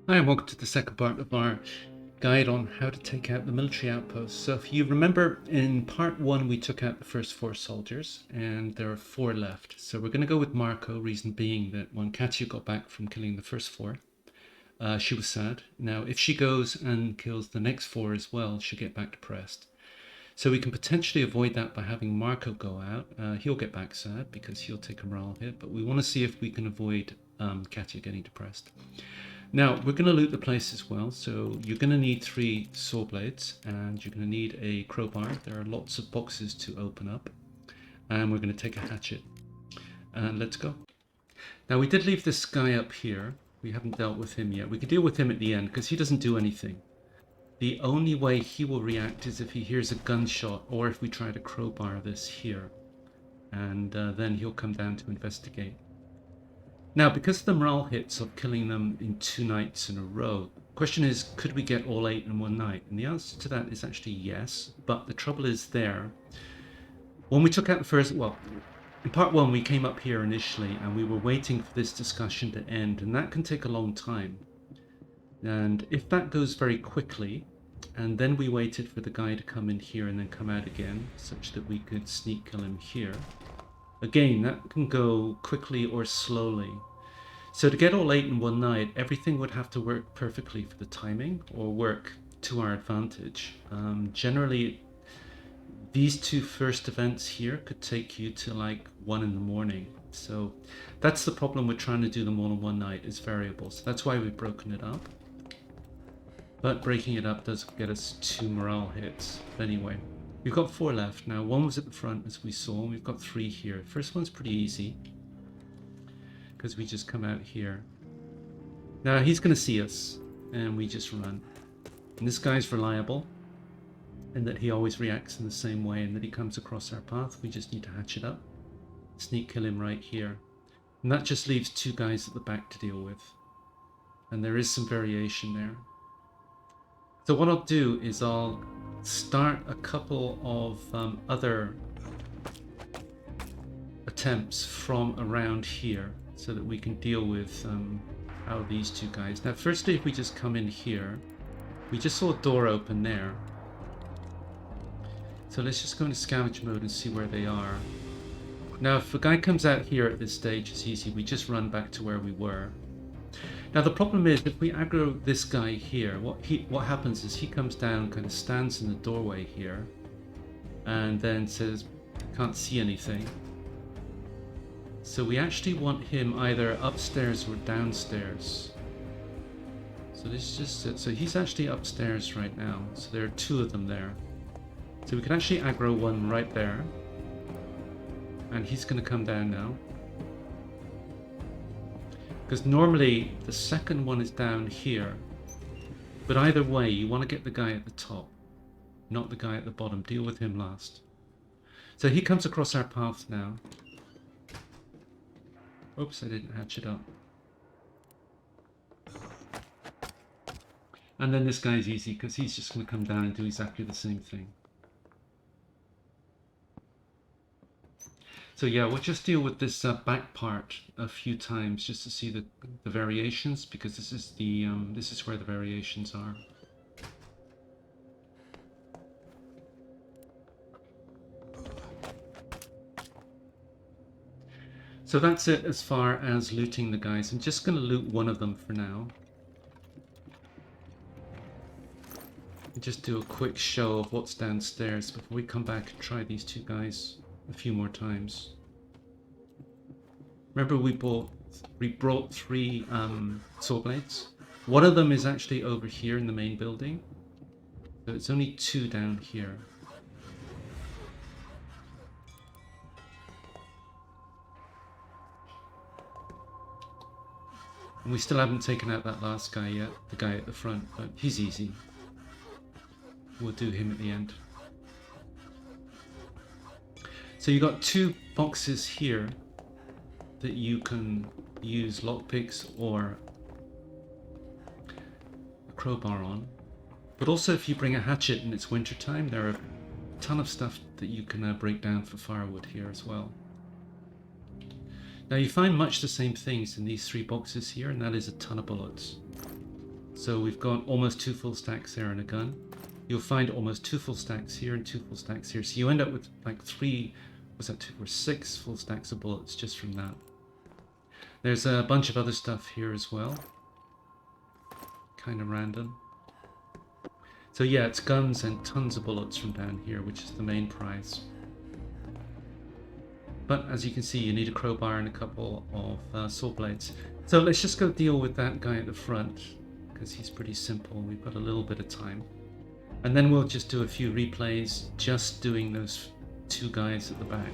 Hi, and welcome to the second part of our guide on how to take out the military outpost. So if you remember, in part one we took out the first 4 soldiers and there are 4 left. So we're going to go with Marko, reason being that when Katia got back from killing the first 4, she was sad. Now if she goes and kills the next 4 as well, she'll get back depressed. So we can potentially avoid that by having Marko go out. He'll get back sad because he'll take a morale hit, but we want to see if we can avoid Katia getting depressed. Now, we're going to loot the place as well, so you're going to need 3 saw blades, and you're going to need a crowbar. There are lots of boxes to open up, and we're going to take a hatchet. And let's go. Now, we did leave this guy up here. We haven't dealt with him yet. We can deal with him at the end, because he doesn't do anything. The only way he will react is if he hears a gunshot, or if we try to crowbar this here. And then he'll come down to investigate. Now, because of the morale hits of killing them in 2 nights in a row, the question is, could we get all 8 in one night? And the answer to that is actually yes, but the trouble is there. When we took out the first, well, in part 1 we came up here initially and we were waiting for this discussion to end, and that can take a long time. And if that goes very quickly, and then we waited for the guy to come in here and then come out again, such that we could sneak kill him here, again, that can go quickly or slowly. So to get all 8 in one night, everything would have to work perfectly for the timing or work to our advantage. Generally, these 2 first events here could take you to like 1 in the morning. So that's the problem with trying to do them all in one night, is variable. So that's why we've broken it up. But breaking it up does get us 2 morale hits. But anyway. We've got 4 left now. 1 was at the front, as we saw. We've got 3 here. First one's pretty easy, because we just come out here. Now he's going to see us, and we just run. And this guy's reliable, in that he always reacts in the same way, and that he comes across our path. We just need to hatch it up. Sneak kill him right here. And that just leaves 2 guys at the back to deal with. And there is some variation there. So what I'll do is I'll start a couple of other attempts from around here so that we can deal with how these 2 guys. Now firstly, if we just come in here, we just saw a door open there. So let's just go into scavenge mode and see where they are. Now if a guy comes out here at this stage, it's easy. We just run back to where we were. Now the problem is, if we aggro this guy here, what happens is he comes down, kind of stands in the doorway here, and then says, can't see anything. So we actually want him either upstairs or downstairs. So this is just it. So he's actually upstairs right now. So there are 2 of them there. So we can actually aggro one right there. And he's going to come down now. Because normally the second one is down here. But either way, you want to get the guy at the top, not the guy at the bottom. Deal with him last. So he comes across our path now. Oops, I didn't hatch it up. And then this guy's easy, because he's just going to come down and do exactly the same thing. So yeah, we'll just deal with this back part a few times just to see the variations, because this is where the variations are. So that's it as far as looting the guys. I'm just going to loot one of them for now. And just do a quick show of what's downstairs before we come back and try these 2 guys a few more times. Remember, we brought 3 saw blades. One of them is actually over here in the main building, so it's only 2 down here. And we still haven't taken out that last guy yet, the guy at the front, but he's easy. We'll do him at the end. So you got 2 boxes here that you can use lockpicks or a crowbar on. But also if you bring a hatchet and it's winter time, there are a ton of stuff that you can break down for firewood here as well. Now you find much the same things in these 3 boxes here, and that is a ton of bullets. So we've got almost 2 full stacks there and a gun. You'll find almost 2 full stacks here and 2 full stacks here. So you end up with like 3, was that 2 or 6 full stacks of bullets just from that. There's a bunch of other stuff here as well. Kind of random. So yeah, it's guns and tons of bullets from down here, which is the main prize. But as you can see, you need a crowbar and a couple of saw blades. So let's just go deal with that guy at the front, because he's pretty simple. We've got a little bit of time. And then we'll just do a few replays, just doing those 2 guys at the back.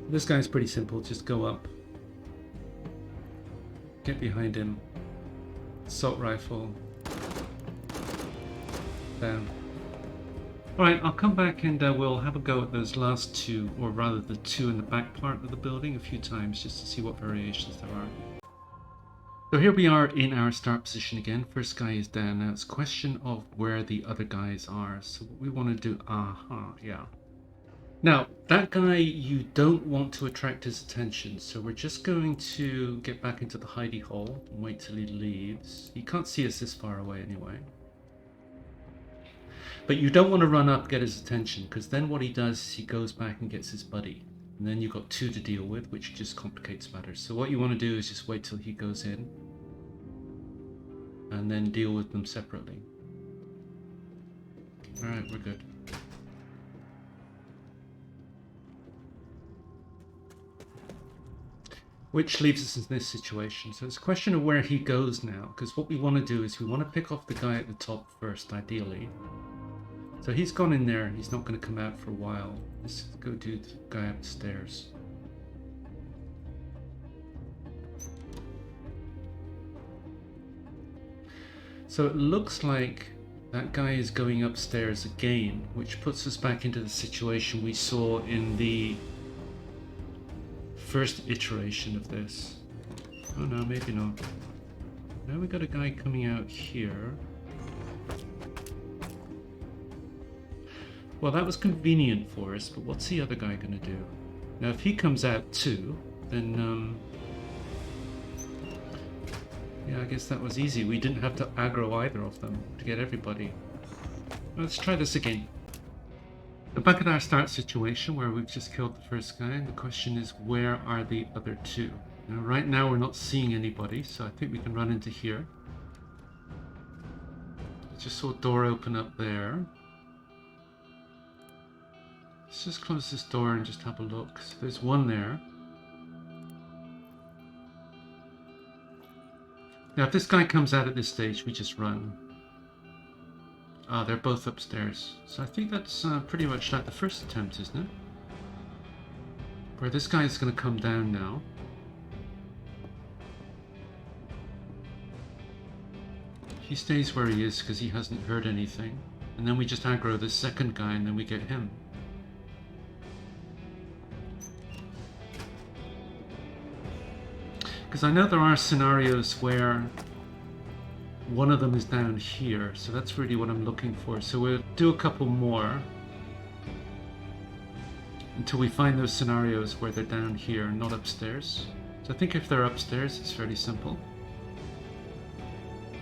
This guy's pretty simple, just go up, get behind him, assault rifle, down. Alright, I'll come back and we'll have a go at those last 2, or rather the 2 in the back part of the building a few times, just to see what variations there are. So here we are in our start position again. First guy is down. Now it's a question of where the other guys are. So what we want to do, yeah. Now, that guy, you don't want to attract his attention, so we're just going to get back into the hidey hole and wait till he leaves. He can't see us this far away anyway. But you don't want to run up, get his attention, because then what he does is he goes back and gets his buddy. And then you've got 2 to deal with, which just complicates matters. So what you want to do is just wait till he goes in, and then deal with them separately. Alright, we're good. Which leaves us in this situation. So it's a question of where he goes now, because what we want to do is we want to pick off the guy at the top first, ideally. So he's gone in there, he's not going to come out for a while. Let's go do the guy upstairs. So it looks like that guy is going upstairs again, which puts us back into the situation we saw in the first iteration of this. Oh no, maybe not. Now we got a guy coming out here. Well, that was convenient for us, but what's the other guy gonna do? Now if he comes out too, then yeah, I guess that was easy. We didn't have to aggro either of them to get everybody. Let's try this again. So back at our start situation where we've just killed the first guy, and the question is, where are the other 2? Now, right now we're not seeing anybody, so I think we can run into here. Just saw a door open up there. Let's just close this door and just have a look. So there's one there. Now if this guy comes out at this stage, we just run. Ah, they're both upstairs. So I think that's pretty much like the first attempt, isn't it? Where this guy is going to come down now. He stays where he is because he hasn't heard anything. And then we just aggro this second guy and then we get him. Because I know there are scenarios where one of them is down here, so that's really what I'm looking for. So we'll do a couple more until we find those scenarios where they're down here, not upstairs. So I think if they're upstairs, it's fairly simple.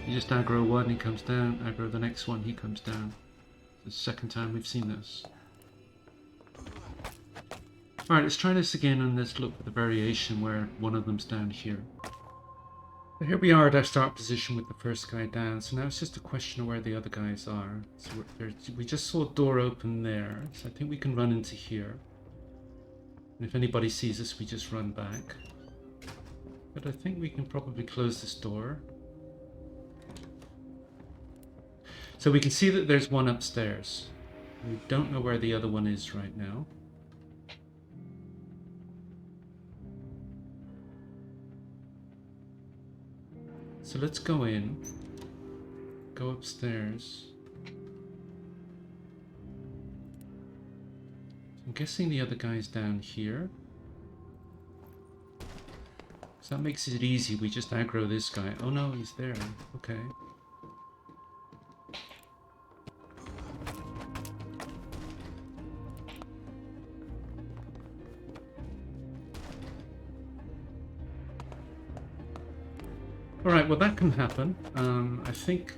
You just aggro one, he comes down, aggro the next one, he comes down. It's the second time we've seen this. Alright, let's try this again and let's look at the variation where one of them's down here. So here we are at our start position with the first guy down, so now it's just a question of where the other guys are. So we just saw a door open there, so I think we can run into here. And if anybody sees us, we just run back. But I think we can probably close this door. So we can see that there's one upstairs. We don't know where the other one is right now. So let's go in, go upstairs. I'm guessing the other guy's down here. So that makes it easy, we just aggro this guy. Oh no, he's there, okay. Alright, well that can happen. I think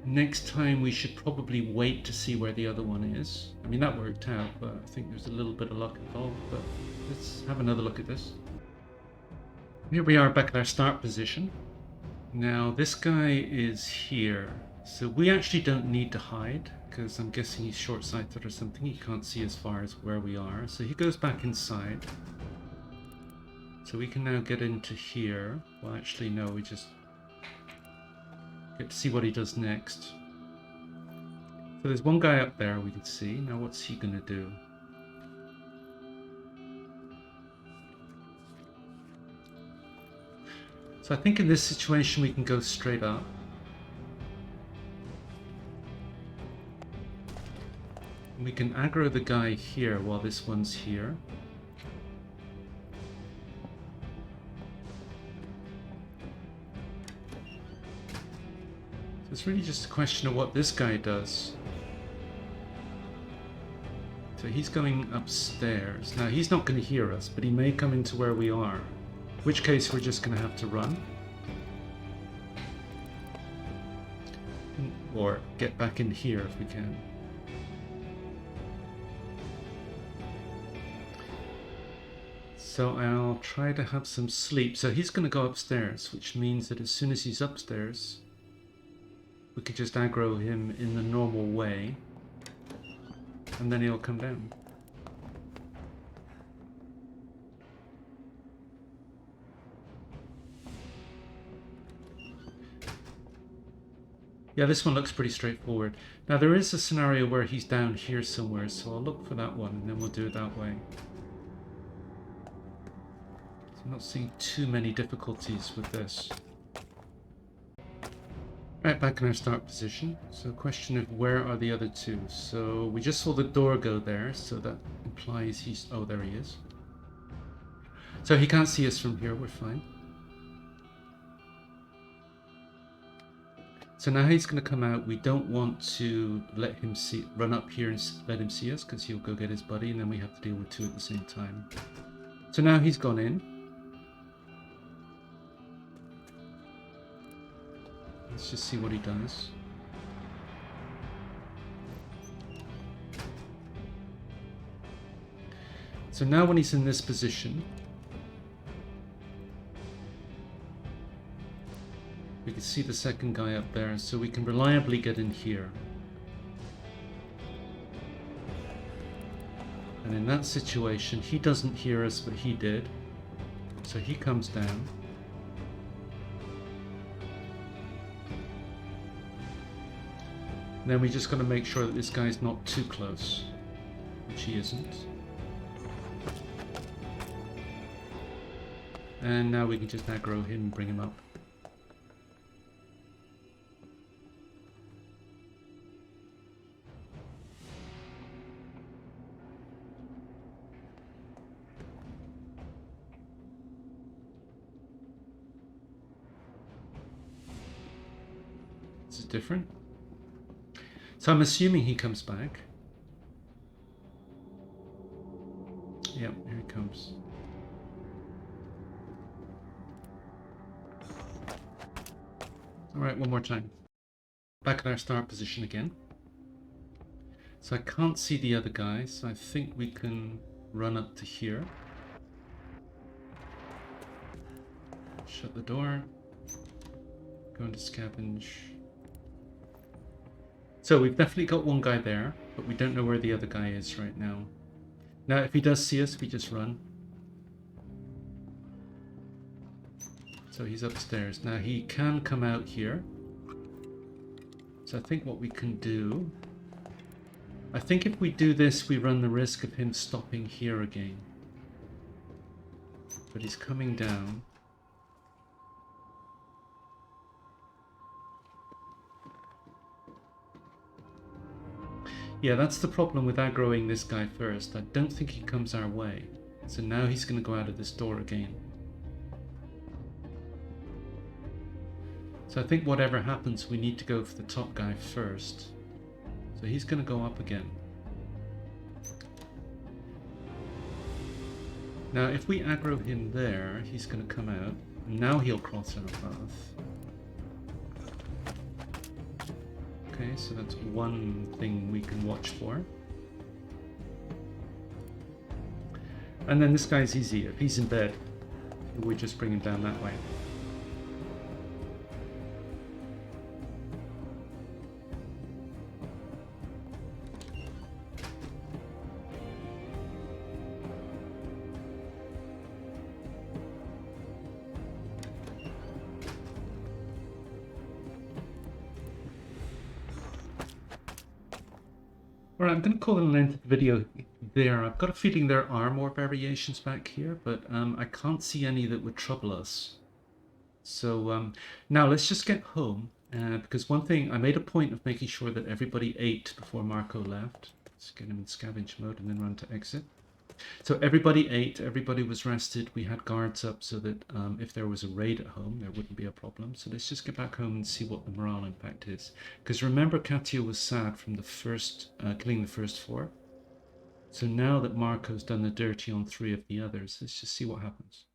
next time we should probably wait to see where the other one is. I mean, that worked out, but I think there's a little bit of luck involved. But let's have another look at this. Here we are back at our start position. Now, this guy is here. So we actually don't need to hide, because I'm guessing he's short-sighted or something. He can't see as far as where we are. So he goes back inside. So we can now get into here. Well, actually, no, we just get to see what he does next. So there's one guy up there we can see. Now what's he gonna do? So I think in this situation we can go straight up. And we can aggro the guy here while this one's here. It's really just a question of what this guy does. So he's going upstairs. Now he's not going to hear us, but he may come into where we are. In which case we're just going to have to run. Or get back in here if we can. So I'll try to have some sleep. So he's going to go upstairs, which means that as soon as he's upstairs, we could just aggro him in the normal way, and then he'll come down. Yeah, this one looks pretty straightforward. Now there is a scenario where he's down here somewhere, so I'll look for that one, and then we'll do it that way. So I'm not seeing too many difficulties with this. Right, back in our start position. So question of where are the other two? So we just saw the door go there, so that implies he's... oh, there he is. So he can't see us from here, we're fine. So now he's going to come out. We don't want to let him see, run up here and let him see us, because he'll go get his buddy, and then we have to deal with two at the same time. So now he's gone in. Let's just see what he does. So now when he's in this position, we can see the second guy up there, so we can reliably get in here. And in that situation, he doesn't hear us, but he did. So he comes down. Then we just got to make sure that this guy's not too close, which he isn't. And now we can just aggro him and bring him up. This is different. So I'm assuming he comes back. Yep, here he comes. Alright, one more time. Back in our start position again. So I can't see the other guy, so I think we can run up to here. Shut the door. Go into scavenge. So we've definitely got one guy there, but we don't know where the other guy is right now. Now if he does see us, we just run. So he's upstairs. Now he can come out here. So I think what we can do... I think if we do this, we run the risk of him stopping here again. But he's coming down. Yeah, that's the problem with aggroing this guy first. I don't think he comes our way. So now he's going to go out of this door again. So I think whatever happens, we need to go for the top guy first. So he's going to go up again. Now if we aggro him there, he's going to come out. And now he'll cross our path. Okay, so that's one thing we can watch for. And then this guy's easy. If he's in bed, we just bring him down that way. Alright, I'm going to call it an end to the video there. I've got a feeling there are more variations back here, but I can't see any that would trouble us. So now let's just get home, because one thing, I made a point of making sure that everybody ate before Marko left. Let's get him in scavenge mode and then run to exit. So everybody ate, everybody was rested, we had guards up so that if there was a raid at home, there wouldn't be a problem. So let's just get back home and see what the morale impact is. Because remember, Katia was sad from the first, killing the first 4. So now that Marko's done the dirty on 3 of the others, let's just see what happens.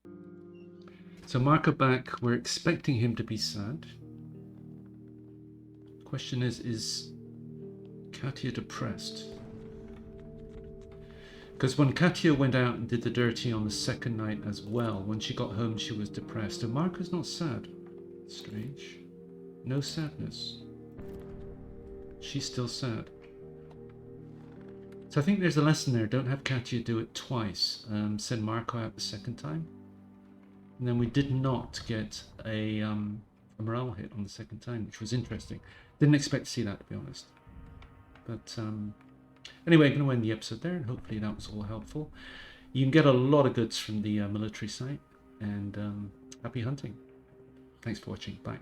So Marko back, we're expecting him to be sad. Question is Katia depressed? Because when Katia went out and did the dirty on the second night as well, when she got home she was depressed. And Marko's not sad. Strange. No sadness. She's still sad. So I think there's a lesson there. Don't have Katia do it twice. Send Marko out the second time. And then we did not get a morale hit on the second time, which was interesting. Didn't expect to see that, to be honest. But anyway, I'm going to end the episode there, and hopefully that was all helpful. You can get a lot of goods from the military site, and happy hunting. Thanks for watching. Bye.